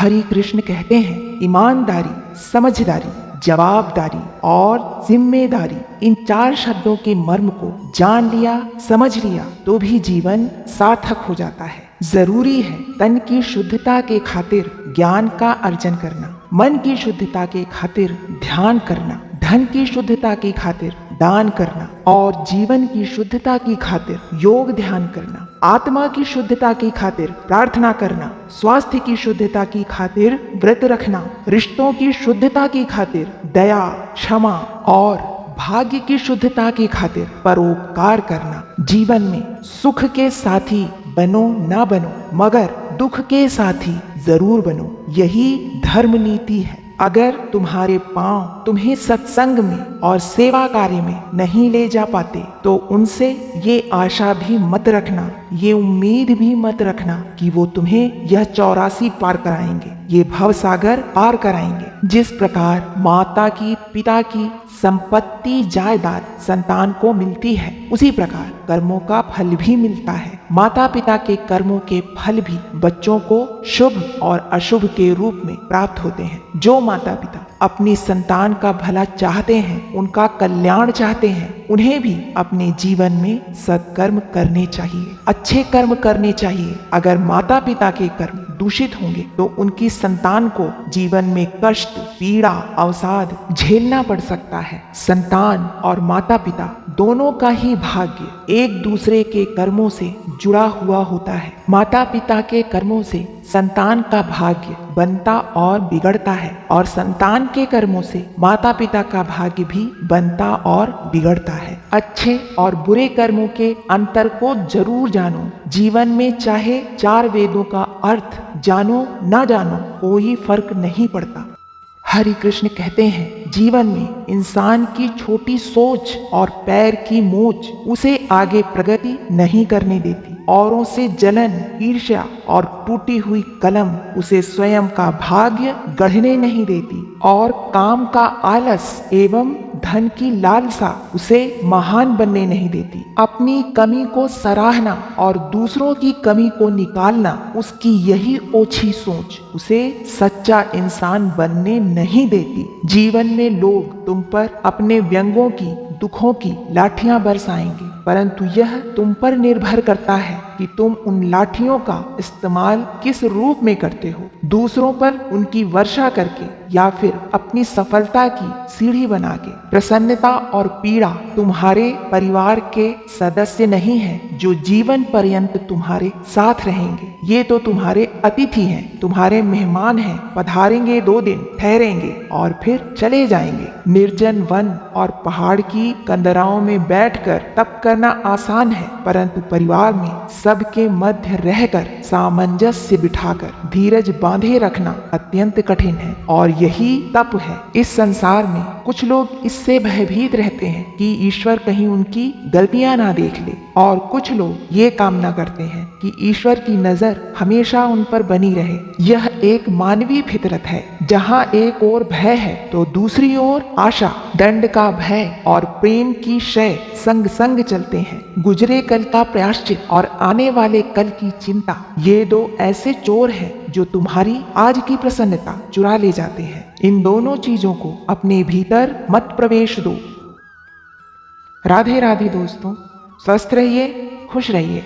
हरि कृष्ण कहते हैं, ईमानदारी, समझदारी, जवाबदारी और जिम्मेदारी, इन 4 शब्दों के मर्म को जान लिया, समझ लिया तो भी जीवन सार्थक हो जाता है। जरूरी है तन की शुद्धता के खातिर ज्ञान का अर्जन करना, मन की शुद्धता के खातिर ध्यान करना, धन की शुद्धता की खातिर दान करना और जीवन की शुद्धता की खातिर योग ध्यान करना, आत्मा की शुद्धता की खातिर प्रार्थना करना, स्वास्थ्य की शुद्धता की खातिर व्रत रखना, रिश्तों की शुद्धता की खातिर दया, क्षमा और भाग्य की शुद्धता की खातिर परोपकार करना। जीवन में सुख के साथी बनो ना बनो, मगर दुख के साथी जरूर बनो, यही धर्म नीति है। अगर तुम्हारे पांव तुम्हें सत्संग में और सेवा कार्य में नहीं ले जा पाते तो उनसे ये आशा भी मत रखना, ये उम्मीद भी मत रखना कि वो तुम्हें यह 84 पार कराएंगे, ये भवसागर पार कराएंगे। जिस प्रकार माता की, पिता की संपत्ति जायदाद संतान को मिलती है, उसी प्रकार कर्मों का फल भी मिलता है। माता पिता के कर्मों के फल भी बच्चों को शुभ और अशुभ के रूप में प्राप्त होते हैं। जो माता पिता अपनी संतान का भला चाहते हैं, उनका कल्याण चाहते हैं, उन्हें भी अपने जीवन में सत्कर्म करने चाहिए, अच्छे कर्म करने चाहिए। अगर माता पिता के कर्म दूषित होंगे तो उनकी संतान को जीवन में कष्ट, पीड़ा, अवसाद झेलना पड़ सकता है। संतान और माता पिता दोनों का ही भाग्य एक दूसरे के कर्मों से जुड़ा हुआ होता है। माता पिता के कर्मों से संतान का भाग्य बनता और बिगड़ता है और संतान के कर्मों से माता पिता का भाग्य भी बनता और बिगड़ता है। अच्छे और बुरे कर्मों के अंतर को जरूर जानो। जीवन में चाहे 4 वेदों का अर्थ जानो ना जानो, कोई फर्क नहीं पड़ता। हरि कृष्ण कहते हैं, जीवन में इंसान की छोटी सोच और पैर की मोच उसे आगे प्रगति नहीं करने देती। औरों से जलन, ईर्ष्या और टूटी हुई कलम उसे स्वयं का भाग्य गढ़ने नहीं देती और काम का आलस एवं धन की लालसा उसे महान बनने नहीं देती। अपनी कमी को सराहना और दूसरों की कमी को निकालना, उसकी यही ओछी सोच उसे सच्चा इंसान बनने नहीं देती। जीवन में लोग तुम पर अपने व्यंगों की, दुखों की लाठियां बरसाएंगे, परंतु यह तुम पर निर्भर करता है कि तुम उन लाठियों का इस्तेमाल किस रूप में करते हो। दूसरों पर उनकी वर्षा करके या फिर अपनी सफलता की सीढ़ी बना के। प्रसन्नता और पीड़ा तुम्हारे परिवार के सदस्य नहीं हैं जो जीवन पर्यंत तुम्हारे साथ रहेंगे। ये तो तुम्हारे अतिथि हैं, तुम्हारे मेहमान हैं, पधारेंगे 2 दिन, ठहरेंगे और फिर चले जाएंगे। निर्जन वन और पहाड़ की कंदराओं में बैठकर तप करना आसान है, परंतु परिवार में सबके मध्य रहकर सामंजस्य बिठाकर धीरज बांधे रखना अत्यंत कठिन है और यही तप है। इस संसार में कुछ लोग इससे भयभीत रहते हैं कि ईश्वर कहीं उनकी गलतियां ना देख ले, और कुछ लोग ये कामना करते हैं कि ईश्वर की नजर हमेशा उन पर बनी रहे। यह एक मानवीय फितरत है। जहाँ एक ओर भय है तो दूसरी ओर आशा, दंड का भय और प्रेम की शय संग संग चलते हैं। गुजरे कल का प्रायश्चित और आने वाले कल की चिंता, ये 2 ऐसे चोर हैं जो तुम्हारी आज की प्रसन्नता चुरा ले जाते हैं। इन दोनों चीजों को अपने भीतर मत प्रवेश दो। राधे राधे दोस्तों, स्वस्थ रहिए, खुश रहिए।